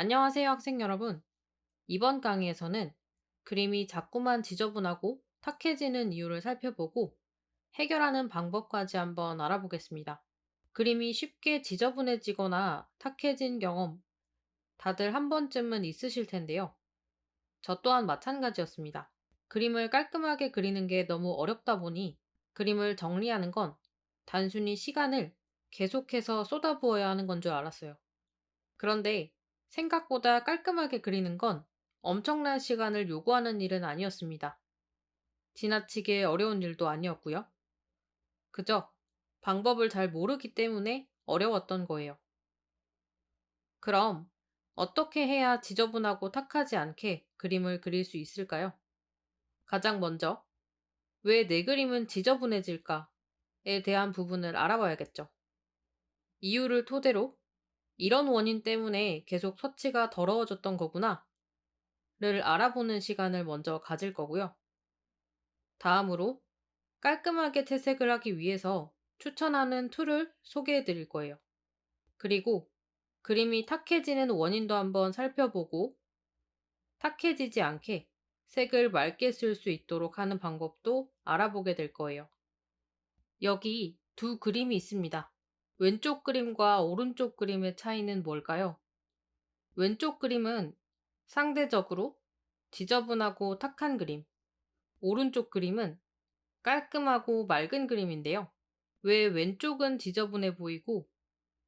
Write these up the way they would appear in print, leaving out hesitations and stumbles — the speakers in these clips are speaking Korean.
안녕하세요, 학생 여러분. 이번 강의에서는 그림이 자꾸만 지저분하고 탁해지는 이유를 살펴보고 해결하는 방법까지 한번 알아보겠습니다. 그림이 쉽게 지저분해지거나 탁해진 경험 다들 한 번쯤은 있으실 텐데요. 저 또한 마찬가지였습니다. 그림을 깔끔하게 그리는 게 너무 어렵다 보니 그림을 정리하는 건 단순히 시간을 계속해서 쏟아부어야 하는 건 줄 알았어요. 그런데 생각보다 깔끔하게 그리는 건 엄청난 시간을 요구하는 일은 아니었습니다. 지나치게 어려운 일도 아니었고요. 그저 방법을 잘 모르기 때문에 어려웠던 거예요. 그럼 어떻게 해야 지저분하고 탁하지 않게 그림을 그릴 수 있을까요? 가장 먼저 왜 내 그림은 지저분해질까에 대한 부분을 알아봐야겠죠. 이유를 토대로 이런 원인 때문에 계속 서치가 더러워졌던 거구나 를 알아보는 시간을 먼저 가질 거고요. 다음으로 깔끔하게 채색을 하기 위해서 추천하는 툴을 소개해 드릴 거예요. 그리고 그림이 탁해지는 원인도 한번 살펴보고 탁해지지 않게 색을 맑게 쓸 수 있도록 하는 방법도 알아보게 될 거예요. 여기 두 그림이 있습니다. 왼쪽 그림과 오른쪽 그림의 차이는 뭘까요? 왼쪽 그림은 상대적으로 지저분하고 탁한 그림, 오른쪽 그림은 깔끔하고 맑은 그림인데요. 왜 왼쪽은 지저분해 보이고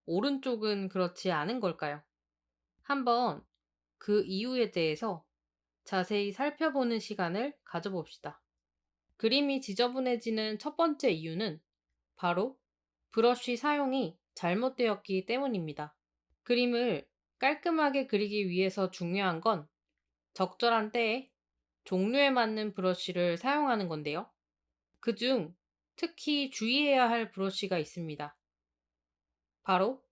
오른쪽은 그렇지 않은 걸까요? 한번 그 이유에 대해서 자세히 살펴보는 시간을 가져봅시다. 그림이 지저분해지는 첫 번째 이유는 바로 브러쉬 사용이 잘못되었기 때문입니다. 그림을 깔끔하게 그리기 위해서 중요한 건 적절한 때에 종류에 맞는 브러쉬를 사용하는 건데요. 그중 특히 주의해야 할 브러쉬가 있습니다. 바로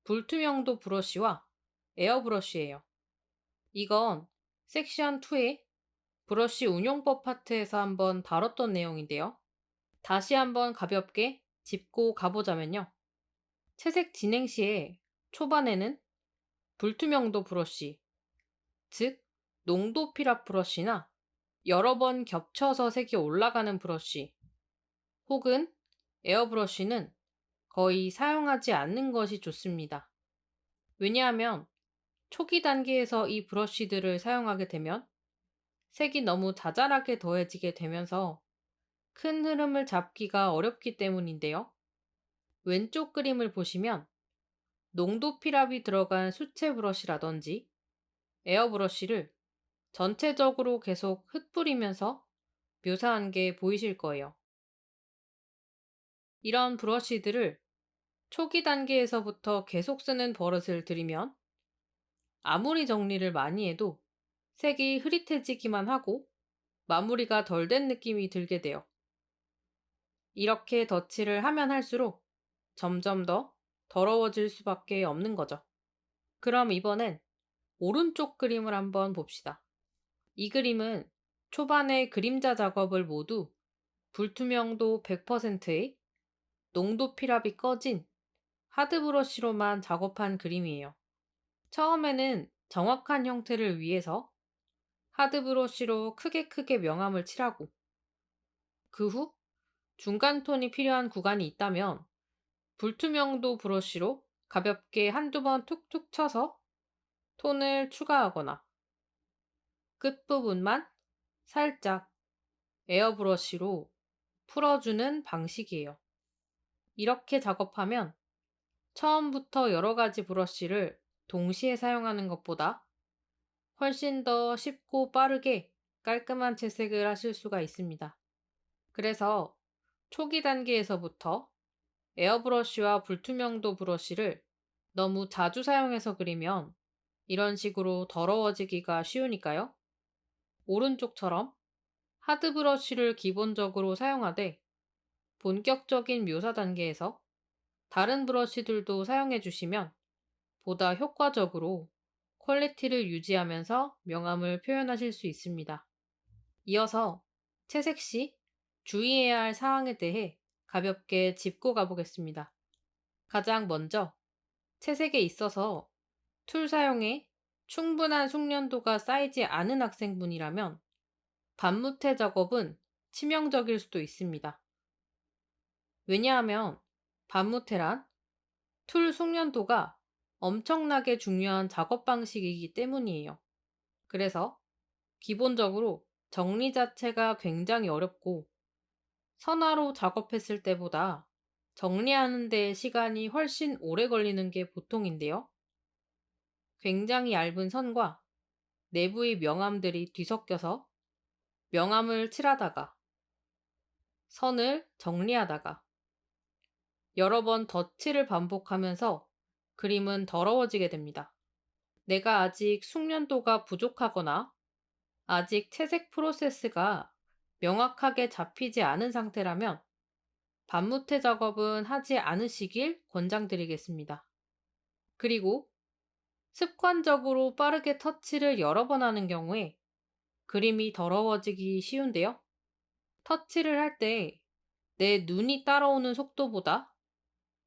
불투명도 브러쉬와 에어브러쉬예요. 이건 섹션 2의 브러쉬 운용법 파트에서 한번 다뤘던 내용인데요. 다시 한번 가볍게 짚고 가보자면요. 채색 진행 시에 초반에는 불투명도 브러쉬, 즉 농도 필압 브러쉬나 여러 번 겹쳐서 색이 올라가는 브러쉬, 혹은 에어브러쉬는 거의 사용하지 않는 것이 좋습니다. 왜냐하면 초기 단계에서 이 브러쉬들을 사용하게 되면 색이 너무 자잘하게 더해지게 되면서 큰 흐름을 잡기가 어렵기 때문인데요. 왼쪽 그림을 보시면 농도 필압이 들어간 수채 브러쉬라든지 에어브러쉬를 전체적으로 계속 흩뿌리면서 묘사한 게 보이실 거예요. 이런 브러쉬들을 초기 단계에서부터 계속 쓰는 버릇을 들이면 아무리 정리를 많이 해도 색이 흐릿해지기만 하고 마무리가 덜 된 느낌이 들게 돼요. 이렇게 덧칠을 하면 할수록 점점 더 더러워질 수밖에 없는 거죠. 그럼 이번엔 오른쪽 그림을 한번 봅시다. 이 그림은 초반에 그림자 작업을 모두 불투명도 100%의 농도 필압이 꺼진 하드 브러쉬로만 작업한 그림이에요. 처음에는 정확한 형태를 위해서 하드 브러쉬로 크게 명암을 칠하고 그 후 중간 톤이 필요한 구간이 있다면 불투명도 브러쉬로 가볍게 한두 번 툭툭 쳐서 톤을 추가하거나 끝부분만 살짝 에어브러쉬로 풀어주는 방식이에요. 이렇게 작업하면 처음부터 여러 가지 브러쉬를 동시에 사용하는 것보다 훨씬 더 쉽고 빠르게 깔끔한 채색을 하실 수가 있습니다. 그래서 초기 단계에서부터 에어브러쉬와 불투명도 브러쉬를 너무 자주 사용해서 그리면 이런 식으로 더러워지기가 쉬우니까요. 오른쪽처럼 하드 브러쉬를 기본적으로 사용하되 본격적인 묘사 단계에서 다른 브러쉬들도 사용해 주시면 보다 효과적으로 퀄리티를 유지하면서 명암을 표현하실 수 있습니다. 이어서 채색 시 주의해야 할 사항에 대해 가볍게 짚고 가보겠습니다. 가장 먼저 채색에 있어서 툴 사용에 충분한 숙련도가 쌓이지 않은 학생분이라면 반무태 작업은 치명적일 수도 있습니다. 왜냐하면 반무태란 툴 숙련도가 엄청나게 중요한 작업 방식이기 때문이에요. 그래서 기본적으로 정리 자체가 굉장히 어렵고 선화로 작업했을 때보다 정리하는 데 시간이 훨씬 오래 걸리는 게 보통인데요. 굉장히 얇은 선과 내부의 명암들이 뒤섞여서 명암을 칠하다가 선을 정리하다가 여러 번 덧칠을 반복하면서 그림은 더러워지게 됩니다. 내가 아직 숙련도가 부족하거나 아직 채색 프로세스가 명확하게 잡히지 않은 상태라면 반무태 작업은 하지 않으시길 권장드리겠습니다. 그리고 습관적으로 빠르게 터치를 여러 번 하는 경우에 그림이 더러워지기 쉬운데요. 터치를 할 때 내 눈이 따라오는 속도보다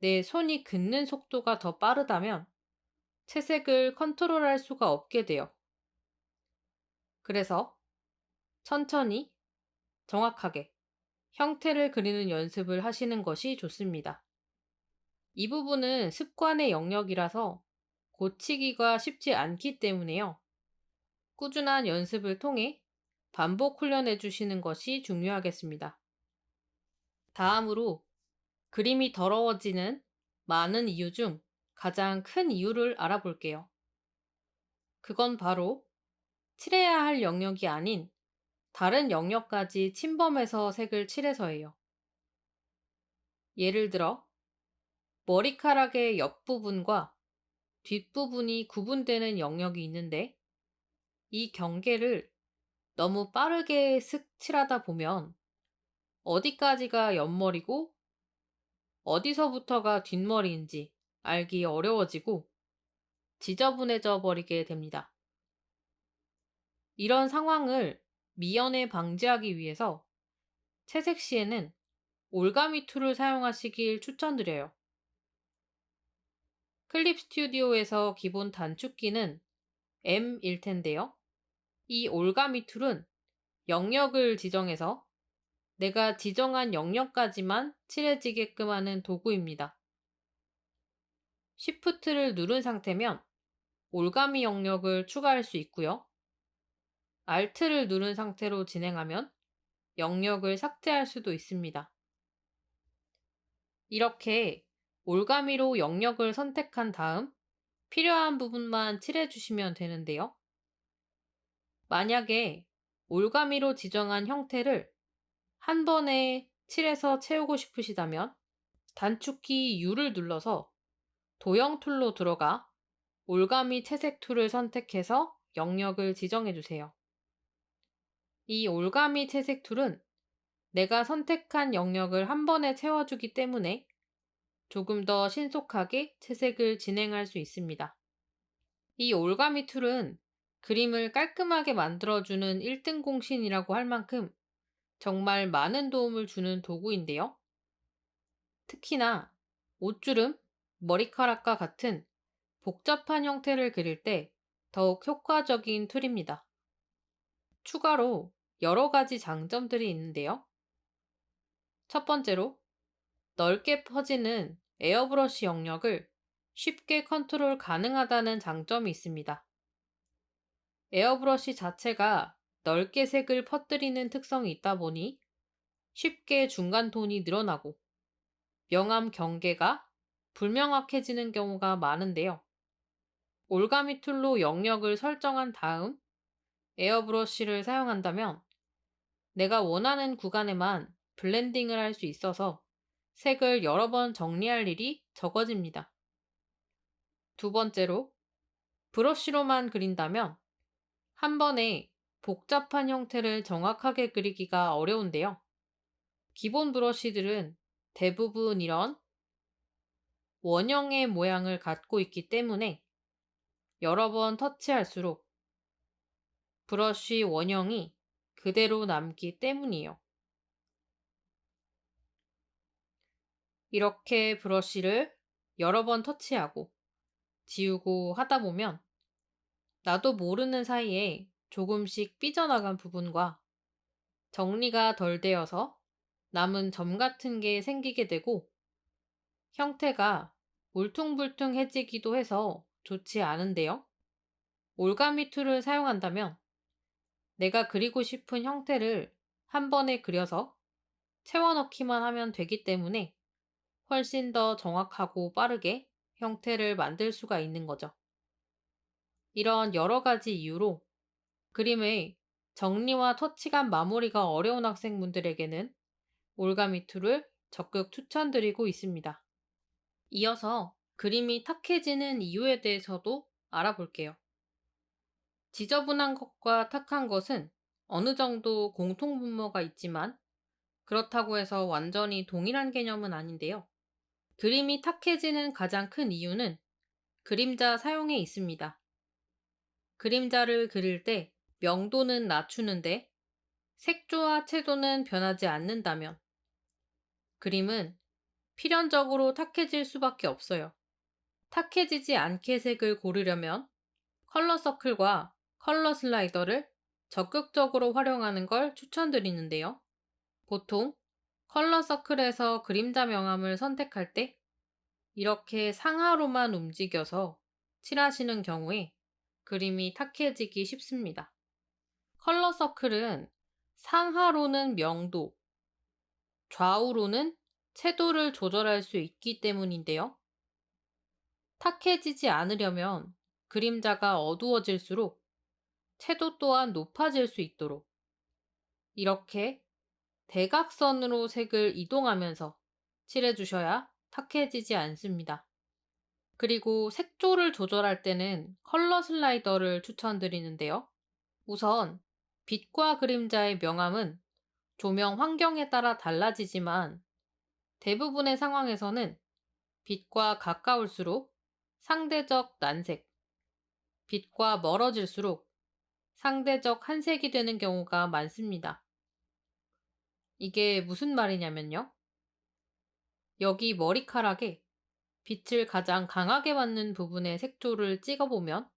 내 손이 긋는 속도가 더 빠르다면 채색을 컨트롤할 수가 없게 돼요. 그래서 천천히 정확하게 형태를 그리는 연습을 하시는 것이 좋습니다. 이 부분은 습관의 영역이라서 고치기가 쉽지 않기 때문에요. 꾸준한 연습을 통해 반복 훈련해 주시는 것이 중요하겠습니다. 다음으로 그림이 더러워지는 많은 이유 중 가장 큰 이유를 알아볼게요. 그건 바로 칠해야 할 영역이 아닌 다른 영역까지 침범해서 색을 칠해서예요. 예를 들어, 머리카락의 옆부분과 뒷부분이 구분되는 영역이 있는데, 이 경계를 너무 빠르게 슥 칠하다 보면 어디까지가 옆머리고 어디서부터가 뒷머리인지 알기 어려워지고 지저분해져 버리게 됩니다. 이런 상황을 미연에 방지하기 위해서 채색 시에는 올가미 툴을 사용하시길 추천드려요. 클립 스튜디오에서 기본 단축키는 M일 텐데요. 이 올가미 툴은 영역을 지정해서 내가 지정한 영역까지만 칠해지게끔 하는 도구입니다. Shift를 누른 상태면 올가미 영역을 추가할 수 있고요. Alt를 누른 상태로 진행하면 영역을 삭제할 수도 있습니다. 이렇게 올가미로 영역을 선택한 다음 필요한 부분만 칠해주시면 되는데요. 만약에 올가미로 지정한 형태를 한 번에 칠해서 채우고 싶으시다면 단축키 U를 눌러서 도형 툴로 들어가 올가미 채색 툴을 선택해서 영역을 지정해 주세요. 이 올가미 채색 툴은 내가 선택한 영역을 한 번에 채워주기 때문에 조금 더 신속하게 채색을 진행할 수 있습니다. 이 올가미 툴은 그림을 깔끔하게 만들어주는 1등 공신이라고 할 만큼 정말 많은 도움을 주는 도구인데요. 특히나 옷주름, 머리카락과 같은 복잡한 형태를 그릴 때 더욱 효과적인 툴입니다. 추가로 여러 가지 장점들이 있는데요. 첫 번째로 넓게 퍼지는 에어브러쉬 영역을 쉽게 컨트롤 가능하다는 장점이 있습니다. 에어브러쉬 자체가 넓게 색을 퍼뜨리는 특성이 있다 보니 쉽게 중간 톤이 늘어나고 명암 경계가 불명확해지는 경우가 많은데요. 올가미 툴로 영역을 설정한 다음 에어브러쉬를 사용한다면 내가 원하는 구간에만 블렌딩을 할 수 있어서 색을 여러 번 정리할 일이 적어집니다. 두 번째로, 브러쉬로만 그린다면 한 번에 복잡한 형태를 정확하게 그리기가 어려운데요. 기본 브러쉬들은 대부분 이런 원형의 모양을 갖고 있기 때문에 여러 번 터치할수록 브러쉬 원형이 그대로 남기 때문이에요. 이렇게 브러쉬를 여러 번 터치하고 지우고 하다 보면 나도 모르는 사이에 조금씩 삐져나간 부분과 정리가 덜 되어서 남은 점 같은 게 생기게 되고 형태가 울퉁불퉁해지기도 해서 좋지 않은데요. 올가미 툴을 사용한다면 내가 그리고 싶은 형태를 한 번에 그려서 채워넣기만 하면 되기 때문에 훨씬 더 정확하고 빠르게 형태를 만들 수가 있는 거죠. 이런 여러 가지 이유로 그림의 정리와 터치감 마무리가 어려운 학생분들에게는 올가미 툴을 적극 추천드리고 있습니다. 이어서 그림이 탁해지는 이유에 대해서도 알아볼게요. 지저분한 것과 탁한 것은 어느 정도 공통분모가 있지만 그렇다고 해서 완전히 동일한 개념은 아닌데요. 그림이 탁해지는 가장 큰 이유는 그림자 사용에 있습니다. 그림자를 그릴 때 명도는 낮추는데 색조와 채도는 변하지 않는다면 그림은 필연적으로 탁해질 수밖에 없어요. 탁해지지 않게 색을 고르려면 컬러 서클과 컬러 슬라이더를 적극적으로 활용하는 걸 추천드리는데요. 보통 컬러 서클에서 그림자 명암을 선택할 때 이렇게 상하로만 움직여서 칠하시는 경우에 그림이 탁해지기 쉽습니다. 컬러 서클은 상하로는 명도, 좌우로는 채도를 조절할 수 있기 때문인데요. 탁해지지 않으려면 그림자가 어두워질수록 채도 또한 높아질 수 있도록 이렇게 대각선으로 색을 이동하면서 칠해주셔야 탁해지지 않습니다. 그리고 색조를 조절할 때는 컬러 슬라이더를 추천드리는데요. 우선 빛과 그림자의 명암은 조명 환경에 따라 달라지지만 대부분의 상황에서는 빛과 가까울수록 상대적 난색, 빛과 멀어질수록 상대적 한색이 되는 경우가 많습니다. 이게 무슨 말이냐면요. 여기 머리카락에 빛을 가장 강하게 받는 부분의 색조를 찍어보면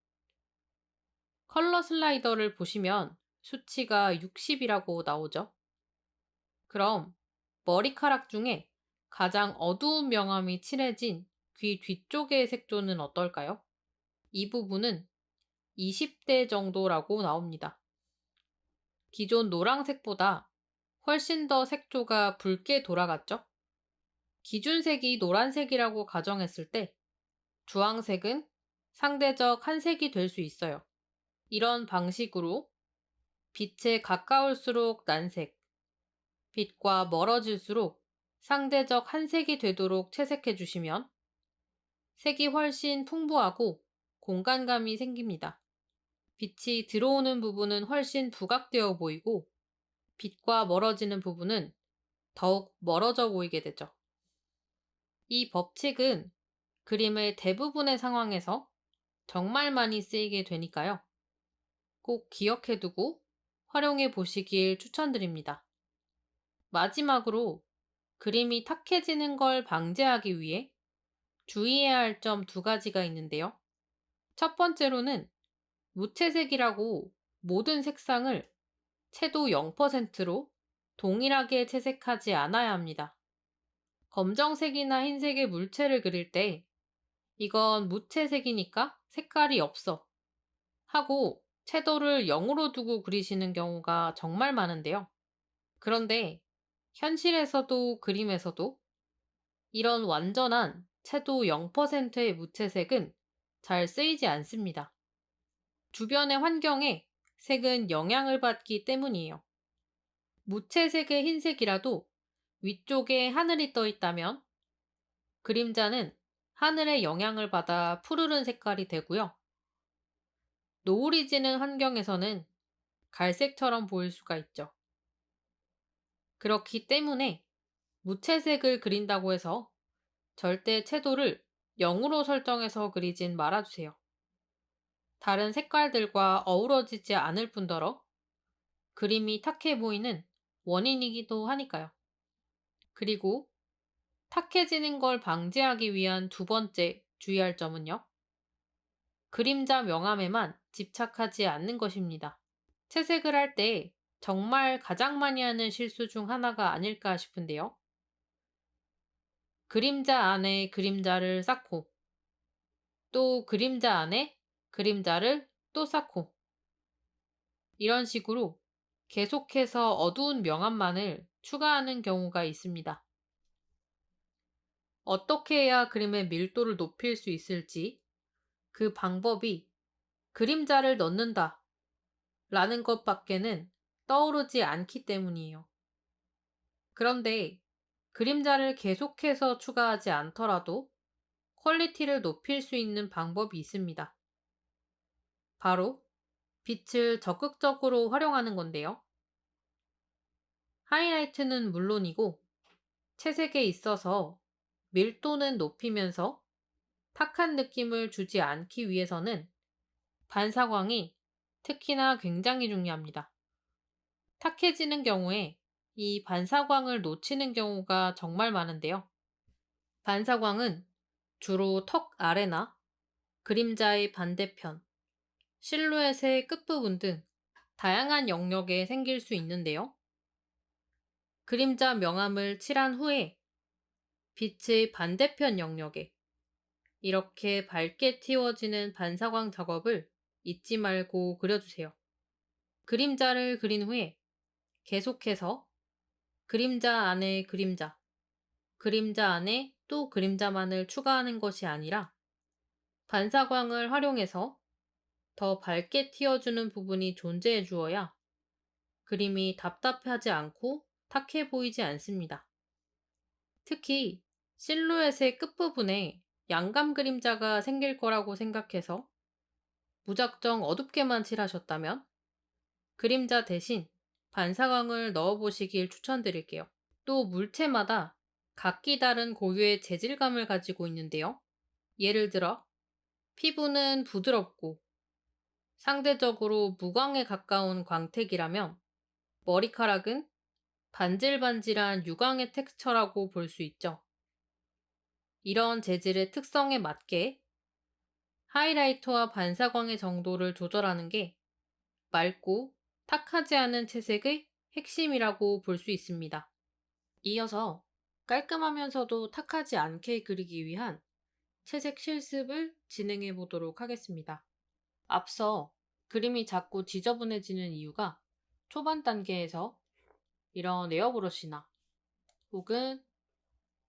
컬러 슬라이더를 보시면 수치가 60이라고 나오죠. 그럼 머리카락 중에 가장 어두운 명암이 칠해진 귀 뒤쪽의 색조는 어떨까요? 이 부분은 20대 정도라고 나옵니다. 기존 노란색보다 훨씬 더 색조가 붉게 돌아갔죠? 기준색이 노란색이라고 가정했을 때 주황색은 상대적 한색이 될 수 있어요. 이런 방식으로 빛에 가까울수록 난색, 빛과 멀어질수록 상대적 한색이 되도록 채색해 주시면 색이 훨씬 풍부하고 공간감이 생깁니다. 빛이 들어오는 부분은 훨씬 부각되어 보이고 빛과 멀어지는 부분은 더욱 멀어져 보이게 되죠. 이 법칙은 그림의 대부분의 상황에서 정말 많이 쓰이게 되니까요. 꼭 기억해 두고 활용해 보시길 추천드립니다. 마지막으로 그림이 탁해지는 걸 방지하기 위해 주의해야 할 점 두 가지가 있는데요. 첫 번째로는 무채색이라고 모든 색상을 채도 0%로 동일하게 채색하지 않아야 합니다. 검정색이나 흰색의 물체를 그릴 때 이건 무채색이니까 색깔이 없어 하고 채도를 0으로 두고 그리시는 경우가 정말 많은데요. 그런데 현실에서도 그림에서도 이런 완전한 채도 0%의 무채색은 잘 쓰이지 않습니다. 주변의 환경에 색은 영향을 받기 때문이에요. 무채색의 흰색이라도 위쪽에 하늘이 떠 있다면 그림자는 하늘의 영향을 받아 푸르른 색깔이 되고요. 노을이 지는 환경에서는 갈색처럼 보일 수가 있죠. 그렇기 때문에 무채색을 그린다고 해서 절대 채도를 0으로 설정해서 그리진 말아주세요. 다른 색깔들과 어우러지지 않을 뿐더러 그림이 탁해 보이는 원인이기도 하니까요. 그리고 탁해지는 걸 방지하기 위한 두 번째 주의할 점은요. 그림자 명암에만 집착하지 않는 것입니다. 채색을 할 때 정말 가장 많이 하는 실수 중 하나가 아닐까 싶은데요. 그림자 안에 그림자를 쌓고 또 그림자 안에 그림자를 또 쌓고 이런 식으로 계속해서 어두운 명암만을 추가하는 경우가 있습니다. 어떻게 해야 그림의 밀도를 높일 수 있을지 그 방법이 그림자를 넣는다 라는 것밖에는 떠오르지 않기 때문이에요. 그런데 그림자를 계속해서 추가하지 않더라도 퀄리티를 높일 수 있는 방법이 있습니다. 바로 빛을 적극적으로 활용하는 건데요. 하이라이트는 물론이고 채색에 있어서 밀도는 높이면서 탁한 느낌을 주지 않기 위해서는 반사광이 특히나 굉장히 중요합니다. 탁해지는 경우에 이 반사광을 놓치는 경우가 정말 많은데요. 반사광은 주로 턱 아래나 그림자의 반대편, 실루엣의 끝부분 등 다양한 영역에 생길 수 있는데요. 그림자 명암을 칠한 후에 빛의 반대편 영역에 이렇게 밝게 틔워지는 반사광 작업을 잊지 말고 그려주세요. 그림자를 그린 후에 계속해서 그림자 안에 그림자, 그림자 안에 또 그림자만을 추가하는 것이 아니라 반사광을 활용해서 더 밝게 틔워주는 부분이 존재해 주어야 그림이 답답하지 않고 탁해 보이지 않습니다. 특히 실루엣의 끝부분에 양감 그림자가 생길 거라고 생각해서 무작정 어둡게만 칠하셨다면 그림자 대신 반사광을 넣어보시길 추천드릴게요. 또 물체마다 각기 다른 고유의 재질감을 가지고 있는데요. 예를 들어 피부는 부드럽고 상대적으로 무광에 가까운 광택이라면 머리카락은 반질반질한 유광의 텍스처라고 볼 수 있죠. 이런 재질의 특성에 맞게 하이라이터와 반사광의 정도를 조절하는 게 맑고 탁하지 않은 채색의 핵심이라고 볼 수 있습니다. 이어서 깔끔하면서도 탁하지 않게 그리기 위한 채색 실습을 진행해 보도록 하겠습니다. 앞서 그림이 자꾸 지저분해지는 이유가 초반 단계에서 이런 에어브러시나 혹은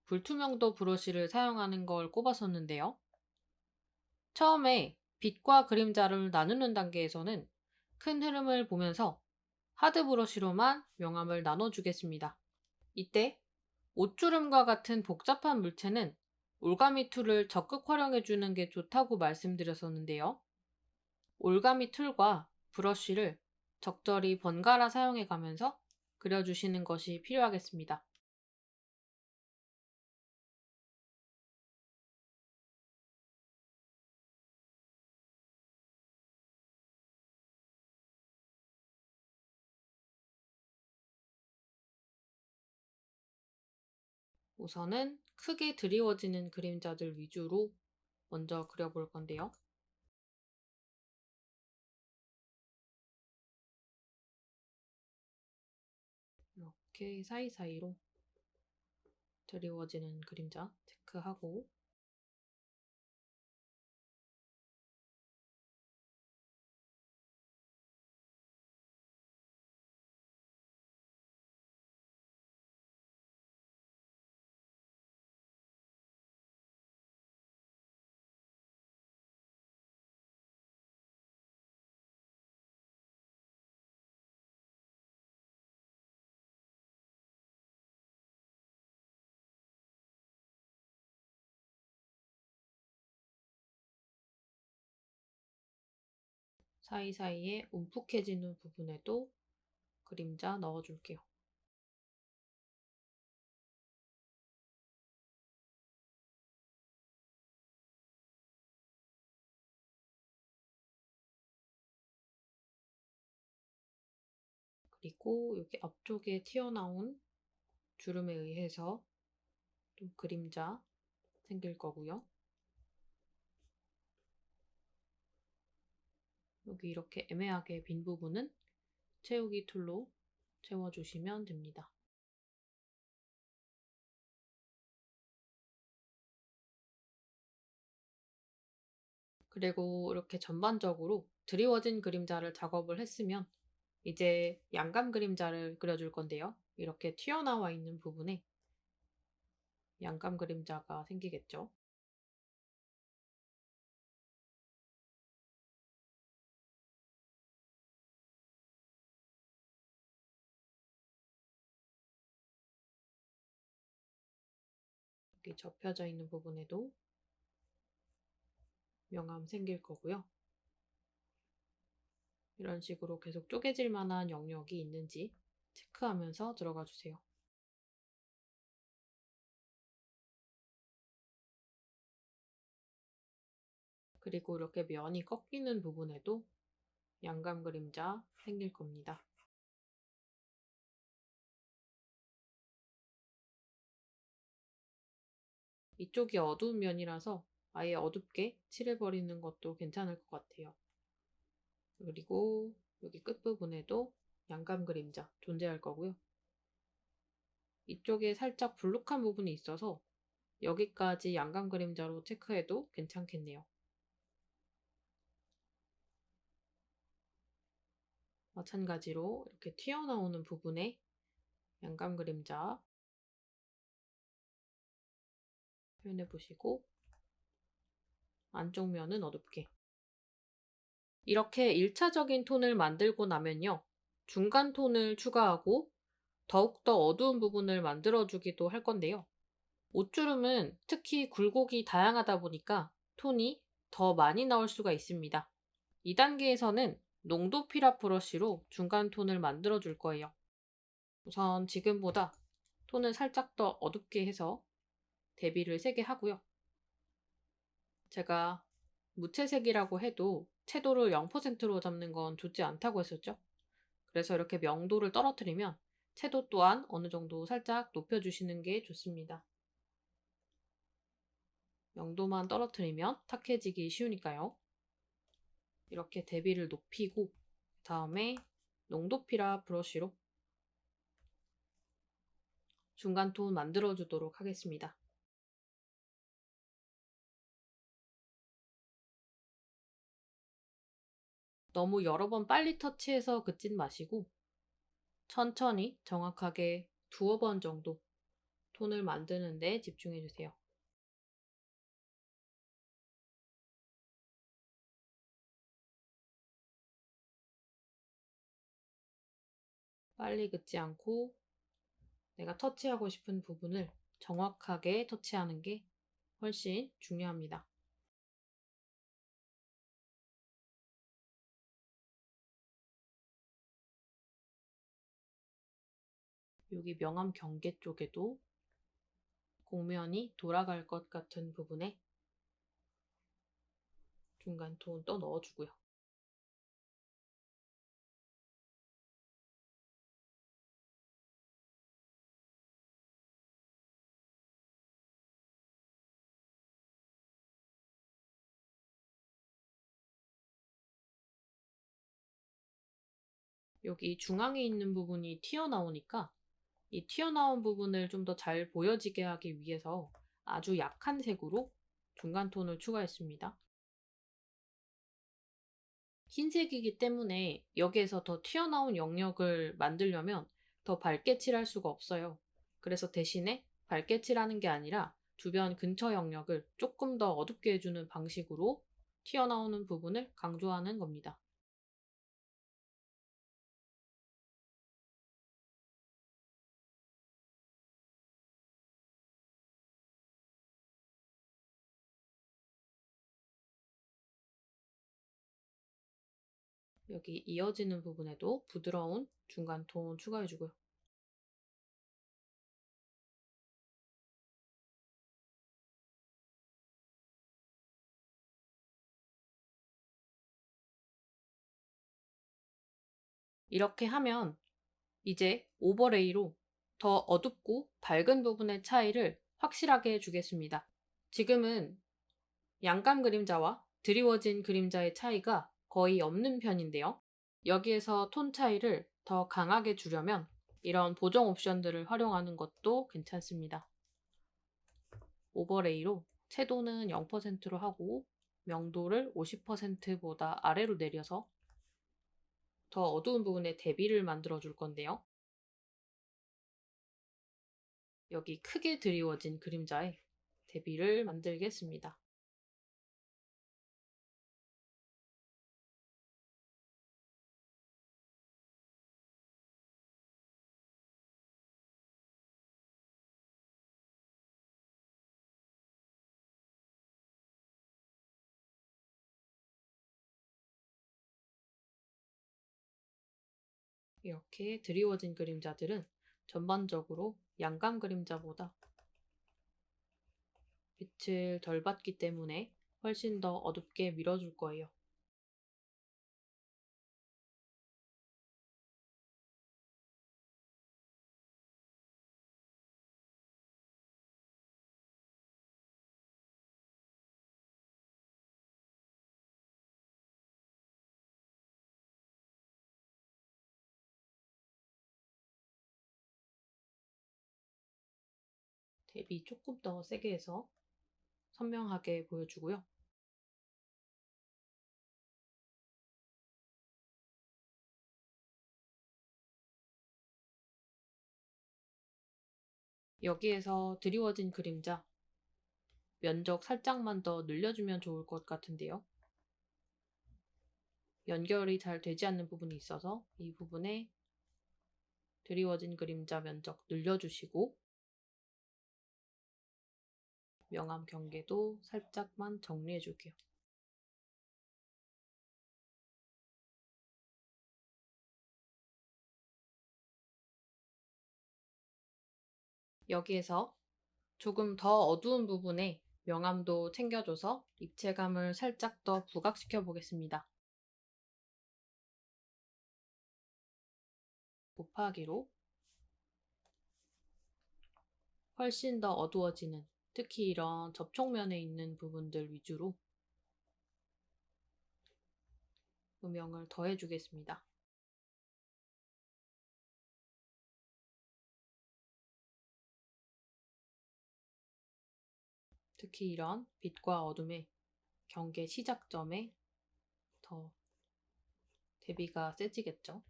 불투명도 브러쉬를 사용하는 걸 꼽았었는데요. 처음에 빛과 그림자를 나누는 단계에서는 큰 흐름을 보면서 하드 브러쉬로만 명암을 나눠주겠습니다. 이때 옷주름과 같은 복잡한 물체는 올가미 툴을 적극 활용해주는 게 좋다고 말씀드렸었는데요. 올가미 툴과 브러쉬를 적절히 번갈아 사용해가면서 그려주시는 것이 필요하겠습니다. 우선은 크게 드리워지는 그림자들 위주로 먼저 그려볼 건데요. 이렇게 사이사이로 드리워지는 그림자 체크하고 사이사이에 움푹해지는 부분에도 그림자 넣어줄게요. 그리고 여기 앞쪽에 튀어나온 주름에 의해서 또 그림자 생길 거고요. 여기 이렇게 애매하게 빈 부분은 채우기 툴로 채워주시면 됩니다. 그리고 이렇게 전반적으로 드리워진 그림자를 작업을 했으면 이제 양감 그림자를 그려줄 건데요. 이렇게 튀어나와 있는 부분에 양감 그림자가 생기겠죠. 여기 접혀져 있는 부분에도 명암 생길 거고요. 이런 식으로 계속 쪼개질 만한 영역이 있는지 체크하면서 들어가 주세요. 그리고 이렇게 면이 꺾이는 부분에도 양감 그림자 생길 겁니다. 이쪽이 어두운 면이라서 아예 어둡게 칠해버리는 것도 괜찮을 것 같아요. 그리고 여기 끝부분에도 양감 그림자 존재할 거고요. 이쪽에 살짝 불룩한 부분이 있어서 여기까지 양감 그림자로 체크해도 괜찮겠네요. 마찬가지로 이렇게 튀어나오는 부분에 양감 그림자 표현해 보시고 안쪽 면은 어둡게. 이렇게 1차적인 톤을 만들고 나면요. 중간 톤을 추가하고 더욱더 어두운 부분을 만들어주기도 할 건데요. 옷주름은 특히 굴곡이 다양하다 보니까 톤이 더 많이 나올 수가 있습니다. 2단계에서는 농도 피라 브러쉬로 중간 톤을 만들어 줄 거예요. 우선 지금보다 톤을 살짝 더 어둡게 해서 대비를 세게 하고요. 제가 무채색이라고 해도 채도를 0%로 잡는 건 좋지 않다고 했었죠. 그래서 이렇게 명도를 떨어뜨리면 채도 또한 어느 정도 살짝 높여주시는 게 좋습니다. 명도만 떨어뜨리면 탁해지기 쉬우니까요. 이렇게 대비를 높이고 그다음에 농도피라 브러쉬로 중간 톤 만들어 주도록 하겠습니다. 너무 여러 번 빨리 터치해서 그친 마시고 천천히 정확하게 두어 번 정도 톤을 만드는 데 집중해 주세요. 빨리 긋지 않고 내가 터치하고 싶은 부분을 정확하게 터치하는 게 훨씬 중요합니다. 여기 명암 경계 쪽에도 곡면이 돌아갈 것 같은 부분에 중간 톤 또 넣어주고요. 여기 중앙에 있는 부분이 튀어나오니까 이 튀어나온 부분을 좀 더 잘 보여지게 하기 위해서 아주 약한 색으로 중간 톤을 추가했습니다. 흰색이기 때문에 여기에서 더 튀어나온 영역을 만들려면 더 밝게 칠할 수가 없어요. 그래서 대신에 밝게 칠하는 게 아니라 주변 근처 영역을 조금 더 어둡게 해주는 방식으로 튀어나오는 부분을 강조하는 겁니다. 여기 이어지는 부분에도 부드러운 중간 톤 추가해주고요. 이렇게 하면 이제 오버레이로 더 어둡고 밝은 부분의 차이를 확실하게 해주겠습니다. 지금은 양감 그림자와 드리워진 그림자의 차이가 거의 없는 편인데요. 여기에서 톤 차이를 더 강하게 주려면 이런 보정 옵션들을 활용하는 것도 괜찮습니다. 오버레이로 채도는 0%로 하고 명도를 50%보다 아래로 내려서 더 어두운 부분에 대비를 만들어 줄 건데요. 여기 크게 드리워진 그림자에 대비를 만들겠습니다. 이렇게 드리워진 그림자들은 전반적으로 양감 그림자보다 빛을 덜 받기 때문에 훨씬 더 어둡게 밀어줄 거예요. 대비 조금 더 세게 해서 선명하게 보여주고요. 여기에서 드리워진 그림자 면적 살짝만 더 늘려주면 좋을 것 같은데요. 연결이 잘 되지 않는 부분이 있어서 이 부분에 드리워진 그림자 면적 늘려주시고 명암 경계도 살짝만 정리해 줄게요. 여기에서 조금 더 어두운 부분에 명암도 챙겨줘서 입체감을 살짝 더 부각시켜 보겠습니다. 곱하기로 훨씬 더 어두워지는, 특히 이런 접촉면에 있는 부분들 위주로 음영을 더해 주겠습니다. 특히 이런 빛과 어둠의 경계 시작점에 더 대비가 세지겠죠.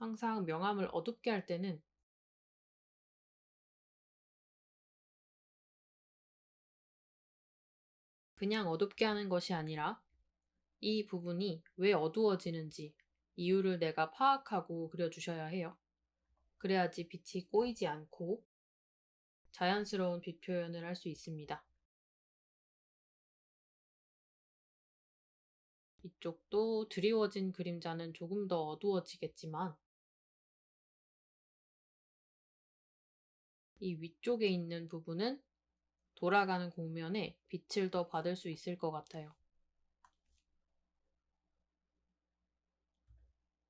항상 명암을 어둡게 할 때는 그냥 어둡게 하는 것이 아니라 이 부분이 왜 어두워지는지 이유를 내가 파악하고 그려주셔야 해요. 그래야지 빛이 꼬이지 않고 자연스러운 빛 표현을 할 수 있습니다. 이쪽도 드리워진 그림자는 조금 더 어두워지겠지만 이 위쪽에 있는 부분은 돌아가는 곡면에 빛을 더 받을 수 있을 것 같아요.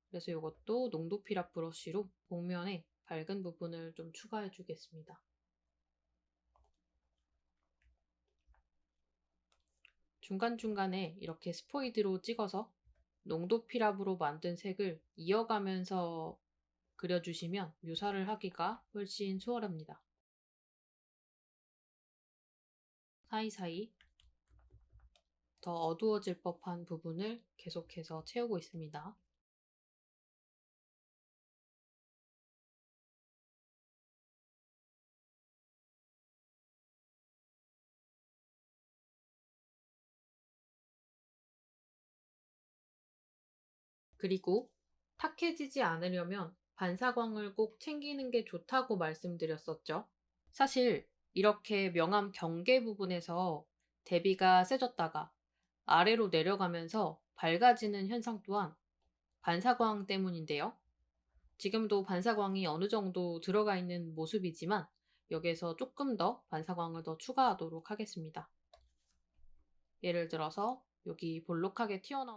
그래서 이것도 농도 피랍 브러쉬로 곡면에 밝은 부분을 좀 추가해 주겠습니다. 중간중간에 이렇게 스포이드로 찍어서 농도 피랍으로 만든 색을 이어가면서 그려주시면 묘사를 하기가 훨씬 수월합니다. 사이사이 더 어두워질 법한 부분을 계속해서 채우고 있습니다. 그리고 탁해지지 않으려면 반사광을 꼭 챙기는 게 좋다고 말씀드렸었죠. 사실 이렇게 명암 경계 부분에서 대비가 세졌다가 아래로 내려가면서 밝아지는 현상 또한 반사광 때문인데요. 지금도 반사광이 어느 정도 들어가 있는 모습이지만 여기에서 조금 더 반사광을 더 추가하도록 하겠습니다. 예를 들어서 여기 볼록하게 튀어나온